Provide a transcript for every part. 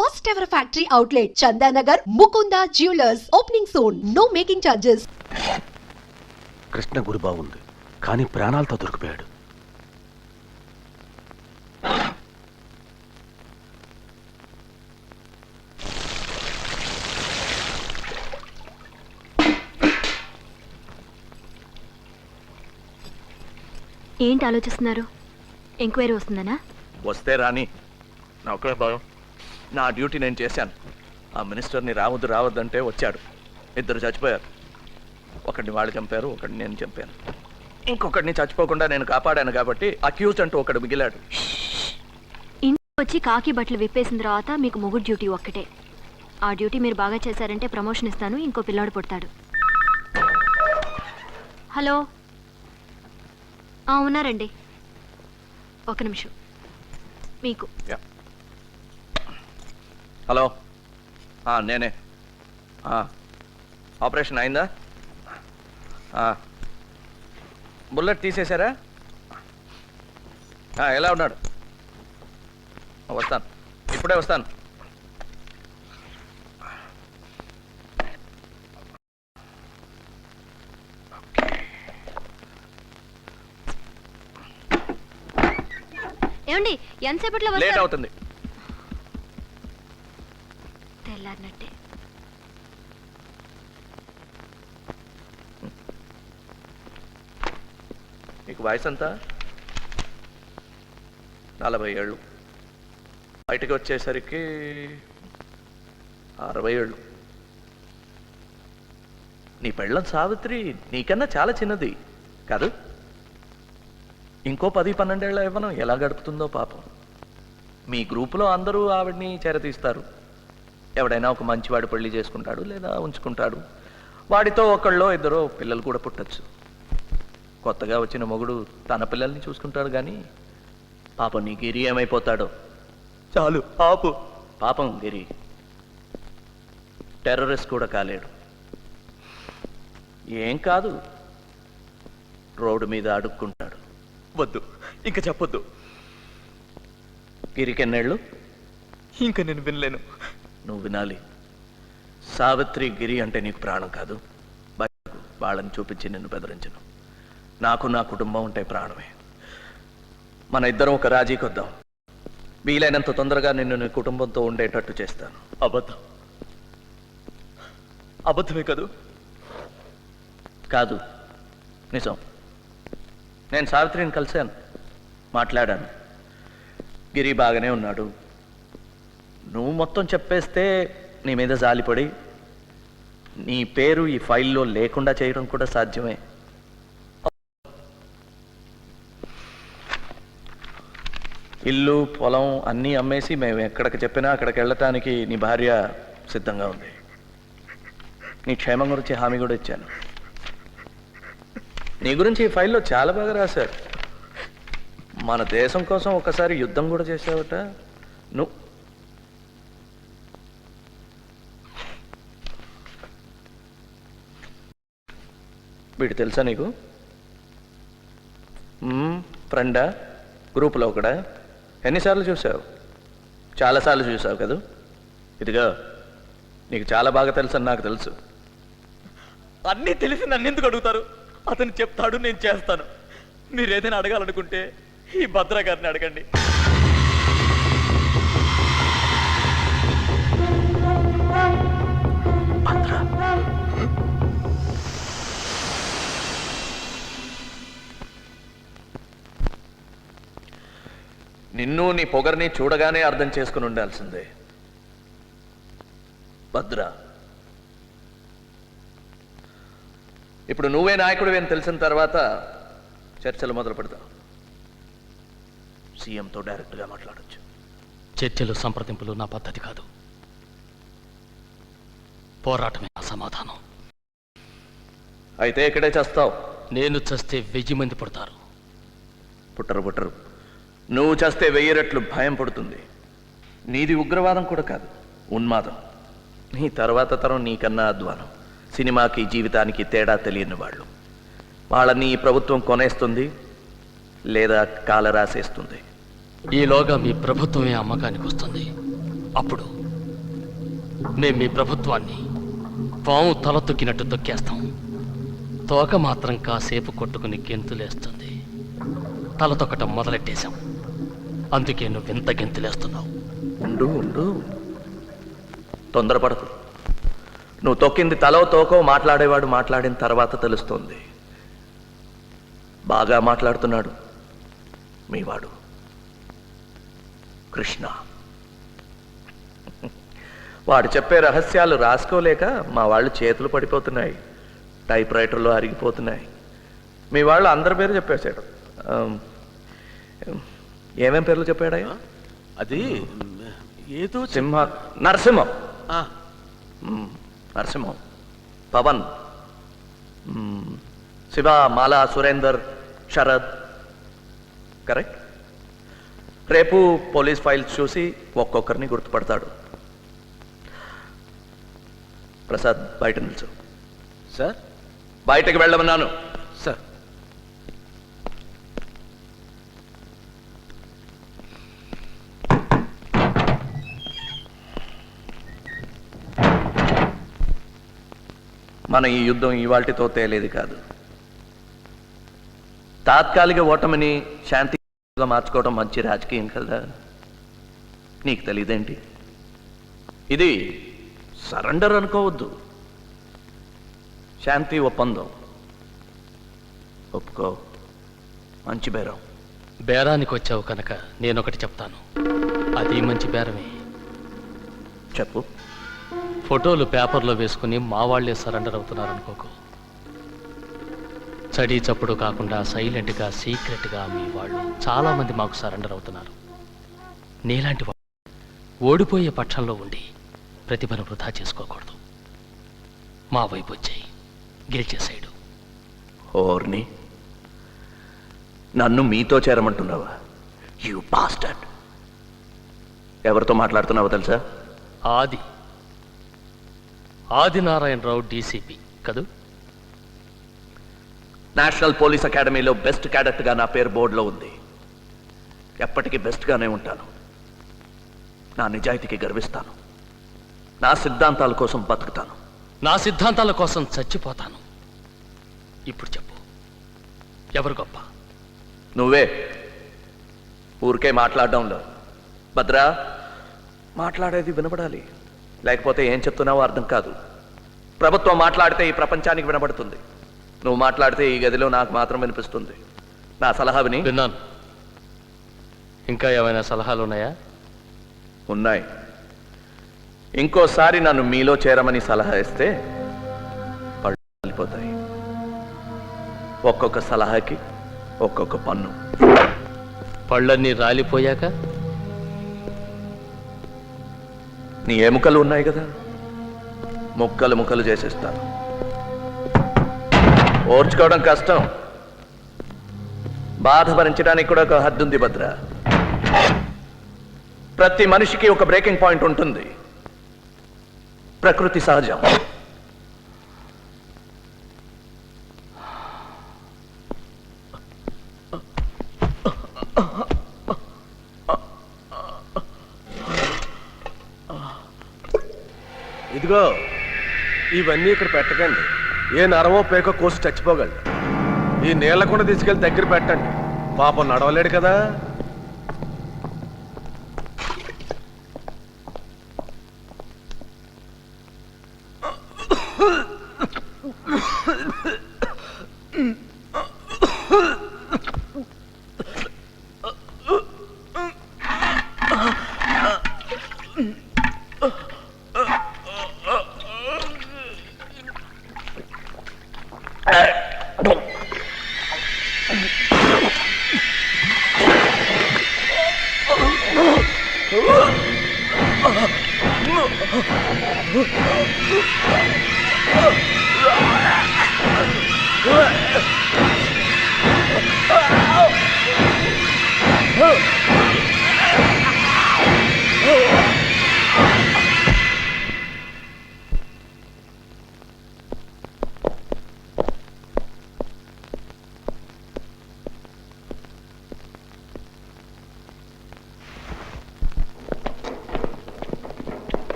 first ever factory outlet, Chandanagar, Mukunda Jewelers, opening soon. No making charges. Krishna గురి బాగుంది, కానీ ప్రాణాలతో దొరికిపోయాడు. ఏంటి ఆలోచిస్తున్నారు? ఎంక్వైరీ వస్తుందనా? వస్తే రాని, నా ఒక్కడే భయం. నా డ్యూటీ నేను చేశాను. ఆ మినిస్టర్ని రావద్దంటే వచ్చాడు. ఇద్దరు చచ్చిపోయారు. ఒకడిని వాళ్ళు చంపారు, ఒకడిని నేను చంపాను. ఇంకొకడిని చచ్చిపోకుండా నేను కాపాడాను కాబట్టి అక్యూజ్ అంటూ ఒకడు మిగిలాడు. ఇంటికి వచ్చి కాకి బట్టలు విప్పేసిన తర్వాత మీకు మొగుడు డ్యూటీ ఒక్కటే. ఆ డ్యూటీ మీరు బాగా చేశారంటే ప్రమోషన్ ఇస్తాను, ఇంకో పిల్లాడు పుడతాడు. హలో, ఉన్నారండి, ఒక నిమిషం. మీకు హలో, నేనే. ఆపరేషన్ అయిందా? బుల్లెట్ తీసేశారా? ఎలా ఉన్నాడు? వస్తాను, ఇప్పుడే వస్తాను. ఏమండి, ఎంతసేపట్లో లేట్ అవుతుంది. తెల్లారినట్టే. నీకు వయసు ఎంత? 40 ఏళ్ళు. బయటకు వచ్చేసరికి 60 ఏళ్ళు. నీ పెళ్ళం సావిత్రి నీకన్నా చాలా చిన్నది కాదు? ఇంకో 10-12 ఏళ్ళ ఇవ్వను ఎలా గడుపుతుందో పాపం. మీ గ్రూపులో అందరూ ఆవిడ్ని చేరతీస్తారు. ఎవడైనా ఒక మంచివాడు పెళ్లి చేసుకుంటాడు, లేదా ఉంచుకుంటాడు. వాడితో ఒకళ్ళో ఇద్దరో పిల్లలు కూడా పుట్టచ్చు. కొత్తగా వచ్చిన మొగుడు తన పిల్లల్ని చూసుకుంటాడు, కానీ పాపం నీ గిరి ఏమైపోతాడో. చాలు ఆపు. పాపం గిరి టెర్రరిస్ట్ కూడా కాలేడు. ఏం కాదు, రోడ్డు మీద అడుక్కుంటాడు. వద్దు, ఇంకా చెప్పొద్దు. గిరికెన్నేళ్ళు? ఇంకా నేను వినలేను. నువ్వు వినాలి. సావిత్రి గిరి అంటే నీకు ప్రాణం కాదు. వాళ్ళని చూపించి నిన్ను బెదిరించను. నాకు నా కుటుంబం ఉంటే ప్రాణమే. మన ఇద్దరం ఒక రాజీకి వద్దాం. వీలైనంత తొందరగా నిన్ను నీ కుటుంబంతో ఉండేటట్టు చేస్తాను. అబద్ధమే కాదు? కాదు, నిజం. నేను సావిత్రిని కలిశాను, మాట్లాడాను. గిరి బాగానే ఉన్నాడు. నువ్వు మొత్తం చెప్పేస్తే నీ మీద జాలిపడి నీ పేరు ఈ ఫైల్లో లేకుండా చేయడం కూడా సాధ్యమే. ఇల్లు పొలం అన్నీ అమ్మేసి మేము ఎక్కడికి చెప్పినా అక్కడికి వెళ్ళటానికి నీ భార్య సిద్ధంగా ఉంది. నీ క్షేమం గురించి హామీ కూడా ఇచ్చాను. నీ గురించి ఈ ఫైల్లో చాలా బాగా రాశారు. మన దేశం కోసం ఒకసారి యుద్ధం కూడా చేసావట నువ్వు. వీడు తెలుసా నీకు? ఫ్రెండా? గ్రూపులో ఒకడా? ఎన్నిసార్లు చూసావు? చాలాసార్లు చూసావు కదా. ఇదిగా నీకు చాలా బాగా తెలుసు అని నాకు తెలుసు. అన్నీ తెలిసి నన్ను ఎందుకు అడుగుతారు? అతను చెప్తాడు, నేను చేస్తాను. మీరు ఏదైనా అడగాలనుకుంటే ఈ భద్ర గారిని అడగండి. నిన్ను నీ పొగర్ని చూడగానే అర్థం చేసుకుని ఉండాల్సిందే. భద్ర, ఇప్పుడు నువ్వే నాయకుడివి అని తెలిసిన తర్వాత చర్చలు మొదలు పెడతావు. సీఎంతో డైరెక్ట్గా మాట్లాడొచ్చు. చర్చలు సంప్రదింపులు నా పద్ధతి కాదు. పోరాటమే నా సమాధానం. అయితే ఇక్కడే చేస్తావు. నేను చస్తే 1000 మంది పుడతారు. పుట్టరు. నువ్వు చేస్తే 1000 రెట్లు భయం పడుతుంది. నీది ఉగ్రవాదం కూడా కాదు, ఉన్మాదం. నీ తర్వాత తరం నీకన్నా అధ్వానం. సినిమాకి జీవితానికి తేడా తెలియని వాళ్ళు. వాళ్ళని ఈ ప్రభుత్వం కొనేస్తుంది, లేదా కాల రాసేస్తుంది. ఈలోగా మీ ప్రభుత్వమే అమ్మకానికి వస్తుంది. అప్పుడు మేం మీ ప్రభుత్వాన్ని పాము తల తొక్కినట్టు తొక్కేస్తాం. తోక మాత్రం కాసేపు కొట్టుకుని గెంతులేస్తుంది. తల తొక్కటం మొదలెట్టేశాం. అందుకే నువ్వెంత గెంతులేస్తున్నావు. ఉండు ఉండు, తొందరపడకు. నువ్వు తొక్కింది తలో తోకో మాట్లాడేవాడు మాట్లాడిన తర్వాత తెలుస్తుంది. బాగా మాట్లాడుతున్నాడు మీవాడు కృష్ణ. వాడు చెప్పే రహస్యాలు రాసుకోలేక మా వాళ్ళు చేతులు పడిపోతున్నాయి, టైప్ రైటర్లో అరిగిపోతున్నాయి. మీ వాళ్ళు అందరి పేరు చెప్పేశాడు. ఏమేం పేర్లు చెప్పాడయ్యా? అది ఏదో సింహ, నరసింహం, నరసింహం, పవన్, శివ, మాల, సురేందర్, శరద్. కరెక్ట్. రేపు పోలీస్ ఫైల్స్ చూసి ఒక్కొక్కరిని గుర్తుపడతాడు. ప్రసాద్, బయట నిల్చు. సార్. బయటకు వెళ్ళమన్నాను. సార్. మన ఈ యుద్ధం ఇవాల్టితో తేలేది కాదు. తాత్కాలిక ఓటమిని శాంతిగా మార్చుకోవడం మంచి రాజకీయం కదా. నీకు తెలియదేంటి? ఇది సరెండర్ అనుకోవద్దు, శాంతి ఒప్పందం. ఒప్పుకో, మంచి బేరం. బేరానికి వచ్చావు కనుక నేనొకటి చెప్తాను. అది మంచి బేరమే. చెప్పు. ఫోటోలు పేపర్లో వేసుకుని మా వాళ్లే సరెండర్ అవుతున్నారనుకోకు. చడీ చప్పుడు కాకుండా సైలెంట్గా సీక్రెట్గా మీ వాళ్ళు చాలామంది మాకు సరెండర్ అవుతున్నారు. నీలాంటి వాళ్ళు ఓడిపోయే పక్షంలో ఉండి ప్రతిభను వృధా చేసుకోకూడదు. మా వైపు వచ్చాయి, గెలిచేసాడు. ఓర్ని, నన్ను మీతో చేరమంటున్నావా? You bastard. ఎవరితో మాట్లాడుతున్నావో తెలుసా? ఆదినారాయణరావు, డీసీపీ కదూ. నేషనల్ పోలీస్ అకాడమీలో బెస్ట్ క్యాడెట్గా నా పేరు బోర్డులో ఉంది. ఎప్పటికీ బెస్ట్గానే ఉంటాను. నా నిజాయితీకి గర్విస్తాను. నా సిద్ధాంతాల కోసం బతుకుతాను. నా సిద్ధాంతాల కోసం చచ్చిపోతాను. ఇప్పుడు చెప్పు, ఎవరు గొప్ప? నువ్వే. ఊరికే మాట్లాడడంలో. భద్రా, మాట్లాడేది వినపడాలి, లేకపోతే ఏం చెప్తున్నావో అర్థం కాదు. ప్రభుత్వం మాట్లాడితే ఈ ప్రపంచానికి వినబడుతుంది. నువ్వు మాట్లాడితే ఈ గదిలో నాకు మాత్రం వినిపిస్తుంది. నా సలహా విని. విన్నాను. ఇంకా ఏమైనా సలహాలు ఉన్నాయా? ఉన్నాయి. ఇంకోసారి నన్ను మీలో చేరమని సలహా ఇస్తే పళ్ళు రాలిపోతాయి. ఒక్కొక్క సలహాకి ఒక్కొక్క పన్ను. పళ్ళన్నీ రాలిపోయాక నీ ఎముకలు ఉన్నాయి కదా, ముక్కలు ముక్కలు చేసేస్తాను. ఓర్చుకోవడం కష్టం, బాధ భరించడానికి కూడా ఒక హద్దు ఉంది భద్ర. ప్రతి మనిషికి ఒక బ్రేకింగ్ పాయింట్ ఉంటుంది. ప్రకృతి సహజం. ఇదిగో, ఇవన్నీ ఇక్కడ పెట్టకండి. ఏ నరమో పేకో కోసి చచ్చిపోగలడు. ఈ నీళ్ళ కూడా తీసుకెళ్లి దగ్గర పెట్టండి. పాపం నడవలేడు కదా.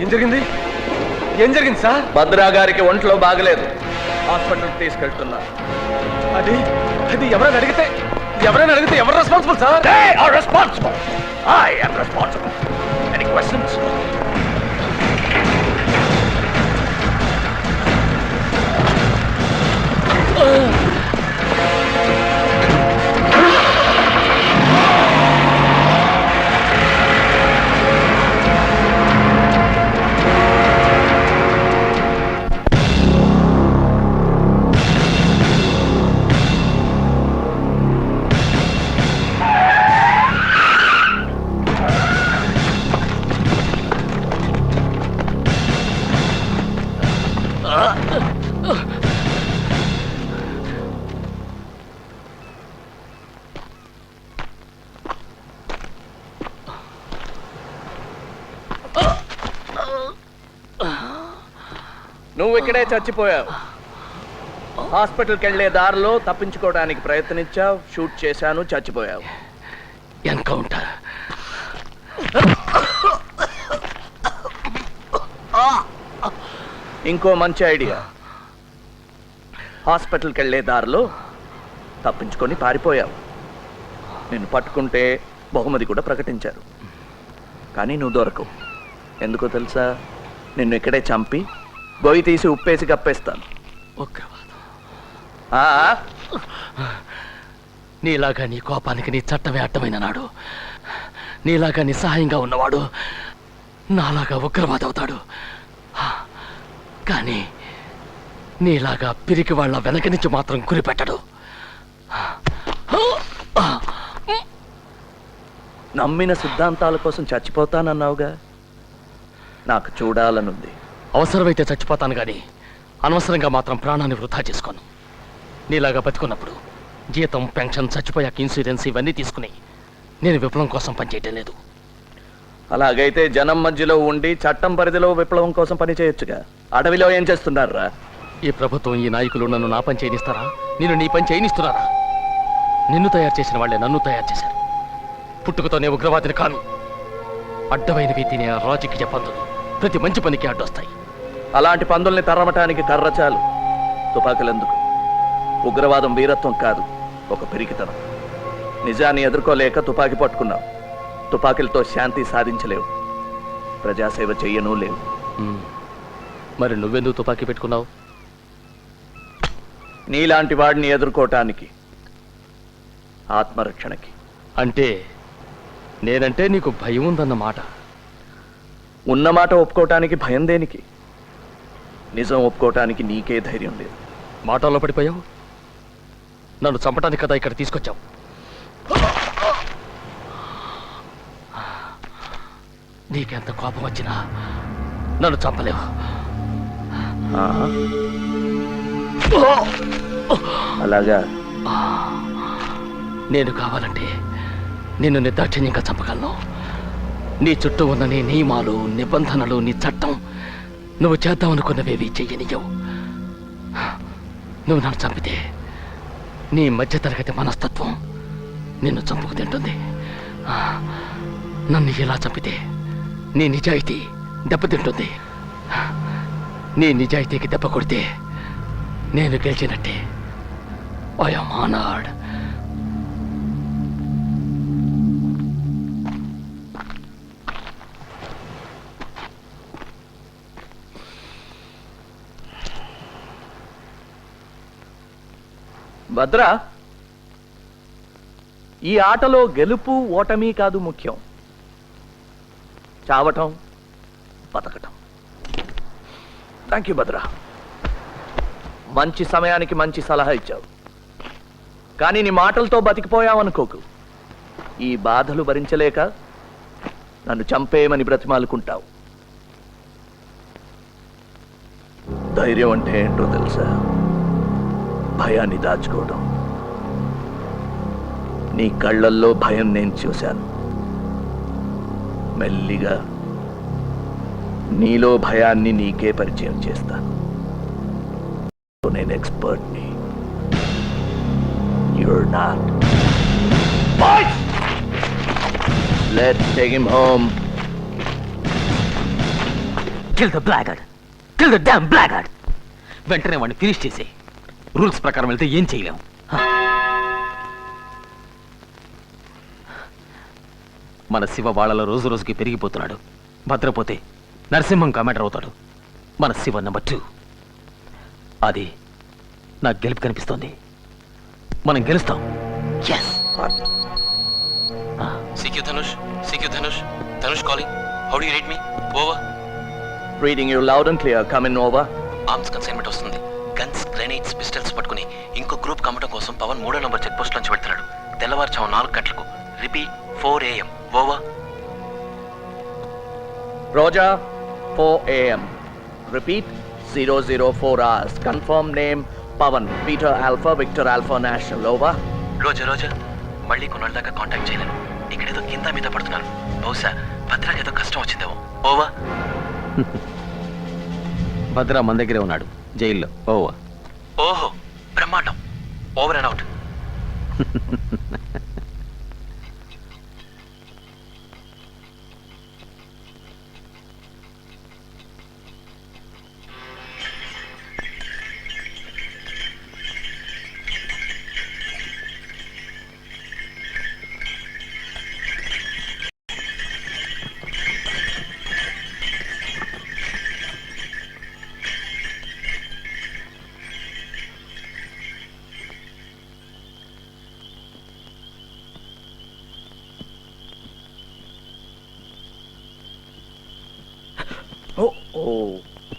ఏం జరిగింది? ఏం జరిగింది సార్? భద్రా గారికి ఒంట్లో బాగలేదు, హాస్పిటల్కి తీసుకెళ్తున్నా. అది అది ఎవరైనా అడిగితే ఎవరు responsible sir? They are responsible. I am responsible. Any questions? నువ్వు ఇక్కడే చచ్చిపోయావు. హాస్పిటల్కి వెళ్ళే దారిలో తప్పించుకోవడానికి ప్రయత్నించావు, షూట్ చేశాను, చచ్చిపోయావు. ఎన్కౌంటర్. ఇంకో మంచి ఐడియా. హాస్పిటల్కి వెళ్ళే దారిలో తప్పించుకొని పారిపోయావు. నిన్ను పట్టుకుంటే బహుమతి కూడా ప్రకటించారు. కానీ నువ్వు దొరకవు. ఎందుకో తెలుసా? నిన్ను ఇక్కడే చంపి గొయ్యి తీసి ఉప్పేసి కప్పేస్తాను. ఉగ్రవాదం. ఆ, నీలాగా నీ కోపానికి నీ చట్టమే అడ్డమైన నాడు, నీలాగా నిస్సహాయంగా ఉన్నవాడు నాలాగా ఉగ్రవాది అవుతాడు. కానీ నీలాగా పిరికి వాళ్ళ వెనక నుంచి మాత్రం గురిపెట్టడు. నమ్మిన సిద్ధాంతాల కోసం చచ్చిపోతానన్నావుగా, నాకు చూడాలనుంది. అవసరమైతే చచ్చిపోతాను కానీ అనవసరంగా మాత్రం ప్రాణాన్ని వృధా చేసుకోను. నీలాగా బతుకున్నప్పుడు జీతం, పెన్షన్, చచ్చిపోయాక ఇన్సూరెన్స్ ఇవన్నీ తీసుకుని నేను విప్లవం కోసం పనిచేయటం లేదు. అలాగైతే జనం మధ్యలో ఉండి చట్టం పరిధిలో విప్లవం కోసం పని చేయొచ్చుగా. అడవిలో ఏం చేస్తున్నారా? ఈ ప్రభుత్వం, ఈ నాయకులు నన్ను నా పని చేయనిస్తారా? నేను నీ పని చేయనిస్తున్నారా? నిన్ను తయారు చేసిన వాళ్ళే నన్ను తయారు చేశారు. పుట్టుకతోనే ఉగ్రవాదిని కాను. అడ్డమైనవి తినే రాజకీయ పందులు ప్రతి మంచి పనికి అడ్డొస్తాయి. అలాంటి పందుల్ని తరమటానికి కర్ర చాలు, తుపాకులెందుకు? ఉగ్రవాదం వీరత్వం కాదు, ఒక పిరికితనం. నిజాన్ని ఎదుర్కోలేక తుపాకీ పట్టుకున్నావు. తుపాకీలతో శాంతి సాధించలేవు, ప్రజాసేవ చెయ్యను లేవు. మరి నువ్వెందుకు తుపాకీ పెట్టుకున్నావు? నీలాంటి వాడిని ఎదుర్కోవటానికి, ఆత్మరక్షణకి. అంటే నేనంటే నీకు భయం ఉందన్నమాట. ఉన్నమాట ఒప్పుకోవటానికి భయం దేనికి? నిజం ఒప్పుకోవటానికి నీకే ధైర్యం లేదు. మాటల్లో పడిపోయావు. నన్ను చంపడానికి కదా ఇక్కడ తీసుకొచ్చావు. నీకెంత కోపం వచ్చినా నన్ను చంపలేవు. ఆహా. అలాగా? నేను కావాలంటే నిన్ను నిర్దాక్షిణ్యంగా చంపగలను. నీ చుట్టూ ఉన్న నీ నియమాలు, నిబంధనలు, నీ చట్టం నువ్వు చేద్దామనుకున్నవేవి చెయ్యనియవు. నువ్వు నన్ను చంపితే నీ మధ్యతరగతి మనస్తత్వం నిన్ను చంపుకు తింటుంది. నన్ను ఇలా చంపితే నీ నిజాయితీ దెబ్బతింటుంది. నీ నిజాయితీకి దెబ్బ కొడితే నేను గెలిచినట్టే. I am honoured. భద్రా, ఈ ఆటలో గెలుపు ఓటమి కాదు ముఖ్యం, చావటం, బతకటం. Thank you Bhadra. మంచి సమయానికి మంచి సలహా ఇచ్చావు. కానీ నీ మాటలతో బతికిపోయావనుకోకు. ఈ బాధలు భరించలేక నన్ను చంపేయమని బ్రతిమాలుకుంటావు. ధైర్యం అంటే ఏంటో తెలుసా? భయాన్ని దాచుకోవడం. నీ కళ్ళల్లో భయం నేను చూశాను. మెల్లిగా నీలో భయాన్ని నీకే పరిచయం చేస్తాను. నేను ఎక్స్పర్ట్ని. You're not. Boys! Let's take him home. Kill the blackguard, kill the damn blackguard. వెంటనే వాడిని ఫినిష్ చేసి రూల్స్ ప్రకారం వెళ్తే ఏం చేయలేము. మన శివ వాళ్ళలో రోజు రోజుకి పెరిగిపోతున్నాడు. భద్రపోతే నరసింహం కమాండర్ అవుతాడు. మన శివ నెంబర్ 2. అది నాకు గెలుపు కనిపిస్తోంది. మనం గెలుస్తాం. CQ Dhanush, CQ Dhanush, Dhanush calling. How do you read me? Over. Reading you loud and clear. Come in over. Arms consignment వస్తుంది. గన్స్, గ్రెనేడ్స్, పిస్టల్స్ పట్టుకుని ఇంకో గ్రూప్ కమ్మటం కోసం పవన్ 3వ నంబర్ చెక్ పోస్ట్ నుంచి వెళ్తున్నాడు. తెల్లవారుజాము 4 గంటలకు. Repeat 4 AM. Over. Roger, 4 AM. Repeat, 004 hours. Confirm name, Pavan, Peter Alpha, Victor Alpha National. Over. Roger Roger, మళ్ళీ కొన్నాళ్ళ దాకా కాంటాక్ట్ చేయలేను. ఇక్కడేదో కింద మీద పడుతున్నాను. బహుశా భద్రాకి ఏదో కష్టం వచ్చిందేమో. ఓవర్. భద్ర మన దగ్గరే ఉన్నాడు, జైల్లో. ఓవర్. ఓహో, బ్రహ్మాండం. Over and out.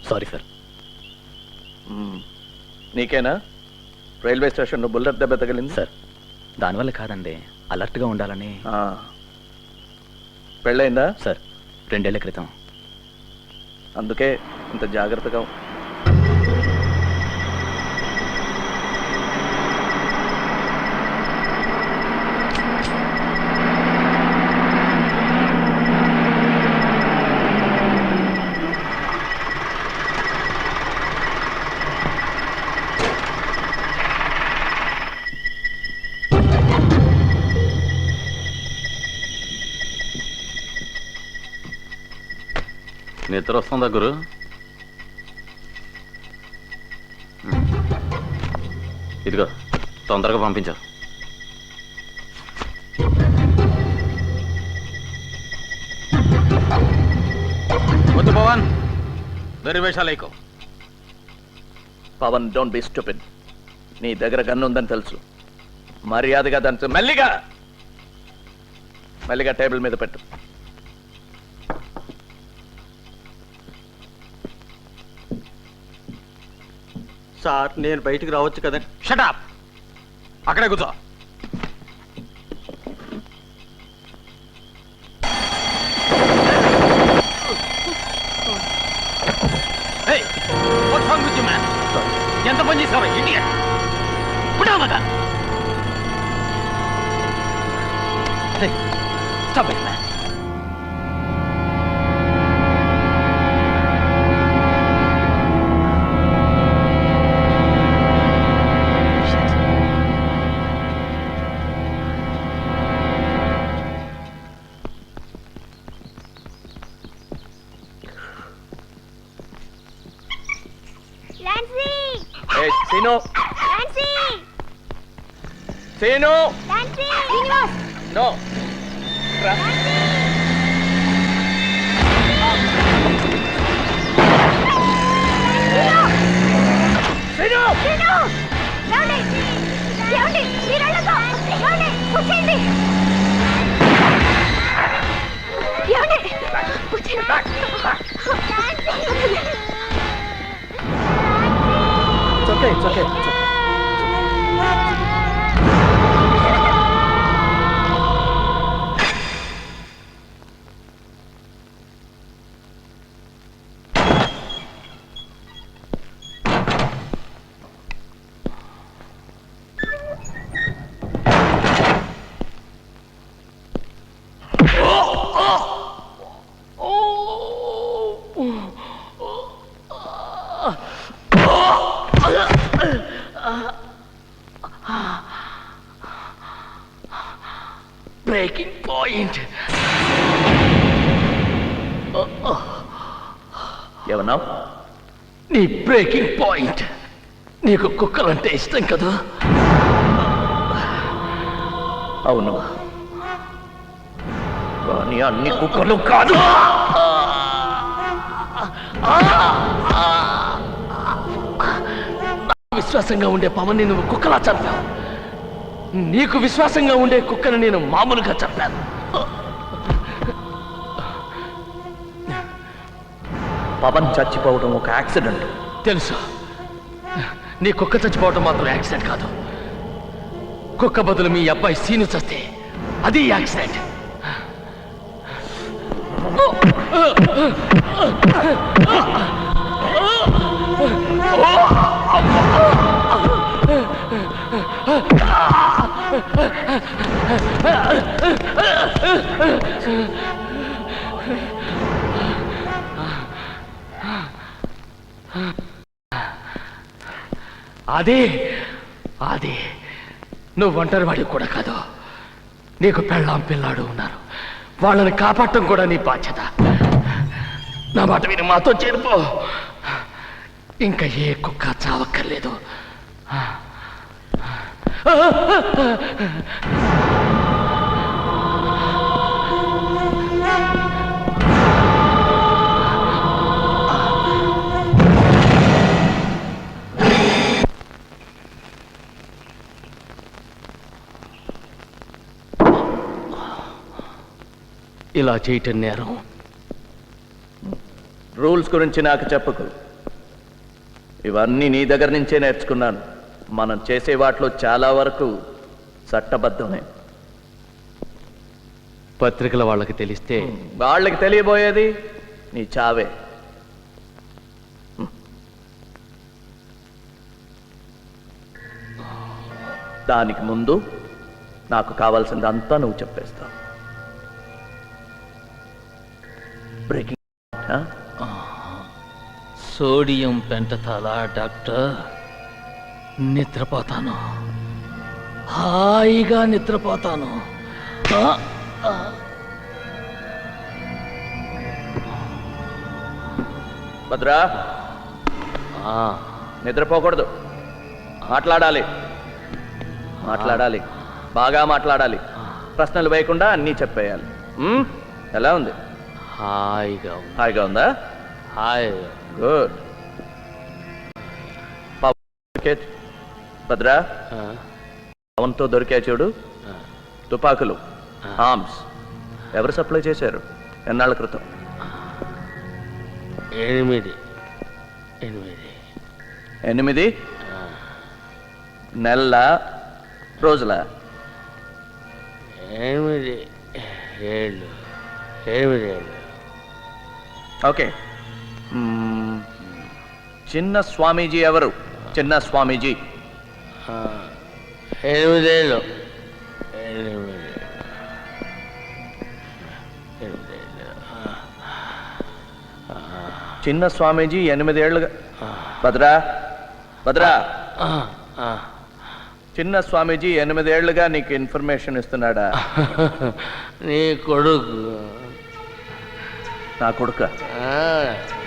Sorry sir. నీకేనా రైల్వే స్టేషన్లో బుల్లెట్ దెబ్బ తగిలింది? సార్, దానివల్ల కాదండి, అలర్ట్గా ఉండాలని. పెళ్ళయిందా? సార్, 2 ఏళ్ల క్రితం. అందుకే ఇంత జాగ్రత్తగా. నిద్ర వస్తుందా గురు? ఇదిగో తొందరగా పంపించావు. వద్దు పవన్, దరివేషాలైకో. Pawan, don't be stupid. నీ దగ్గర గన్ను ఉందని తెలుసు. మర్యాదగా దాని మెల్లిగా టేబుల్ మీద పెట్టు. సార్, నేను బయటికి రావచ్చు కదా? షటప్, అక్కడే కూర్చో. ఎంత పని చేసావా idiot? పుట్టామగా. Stop it, man. Hey, Sino! Sino! No! It's okay. ఏమన్నావు? నీ బ్రేకింగ్ పాయింట్. నీకు కుక్కలంటే ఇష్టం కదా? అవును, కానీ అన్ని కుక్కలు కాదు. విశ్వాసంగా ఉండే పవన్ని నువ్వు కుక్కలా చంపావు. నీకు విశ్వాసంగా ఉండే కుక్కను నేను మామూలుగా చంపాను. పవన్ చచ్చిపోవడం ఒక యాక్సిడెంట్. తెలుసు. నీ కుక్క చచ్చిపోవటం మాత్రం యాక్సిడెంట్ కాదు. కుక్క బదులు మీ అబ్బాయి సీను చస్తే అది యాక్సిడెంట్. అదే నువ్వు ఒంటరివాడి కూడా కాదు. నీకు పెళ్ళాం పిల్లాడు ఉన్నారు. వాళ్ళని కాపాడటం కూడా నీ బాధ్యత. నా మాట విని మాతో చేరిపో. ఇంకా ఏ కుక్క చావక్కర్లేదు. ఇలా చేయటం నేరం. రూల్స్ గురించి నాకు చెప్పకు. ఇవన్నీ నీ దగ్గర నుంచే నేర్చుకున్నాను. మనం చేసే వాటిలో చాలా వరకు చట్టబద్ధమే. పత్రికల వాళ్ళకి తెలిస్తే వాళ్ళకి తెలియబోయేది నీ చావే. దానికి ముందు నాకు కావాల్సిందంతా నువ్వు చెప్పేస్తావు. Breaking sodium pentothal doctor? నిద్రపోతాను, హాయిగా నిద్రపోతాను. భద్రా, నిద్రపోకూడదు. మాట్లాడాలి, బాగా మాట్లాడాలి. ప్రశ్నలు వేయకుండా అన్నీ చెప్పేయాలి. ఎలా ఉంది? హాయిగా ఉందా? గుడ్. భద్రా, పవన్తో దొరికా చూడు తుపాకులు, ఆర్మ్స్. ఎవరు సప్లై చేశారు? ఎన్నాళ్ళ క్రితం? 8 నెలల రోజుల? 8 ఏళ్ళు. ఓకే. చిన్న స్వామీజీ ఎవరు? చిన్న స్వామీజీ 8 ఏళ్ళు. చిన్న స్వామీజీ 8 ఏళ్ళుగా. భద్రా, చిన్న స్వామీజీ 8 ఏళ్ళుగా నీకు ఇన్ఫర్మేషన్ ఇస్తున్నాడా? నీ కొడుకు. నా కొడుక?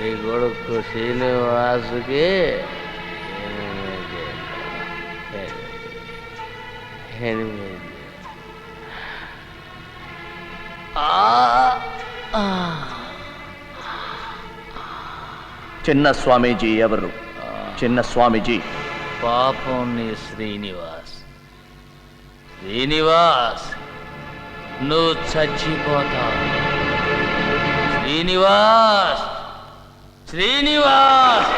నీ కొడుకు శ్రీనివాసుకి 8. చిన్న స్వామీజీ ఎవరు? చిన్న స్వామీజీ పాపం నీ శ్రీనివాస్. నువ్వు చచ్చిపోతావు. శ్రీనివాస్.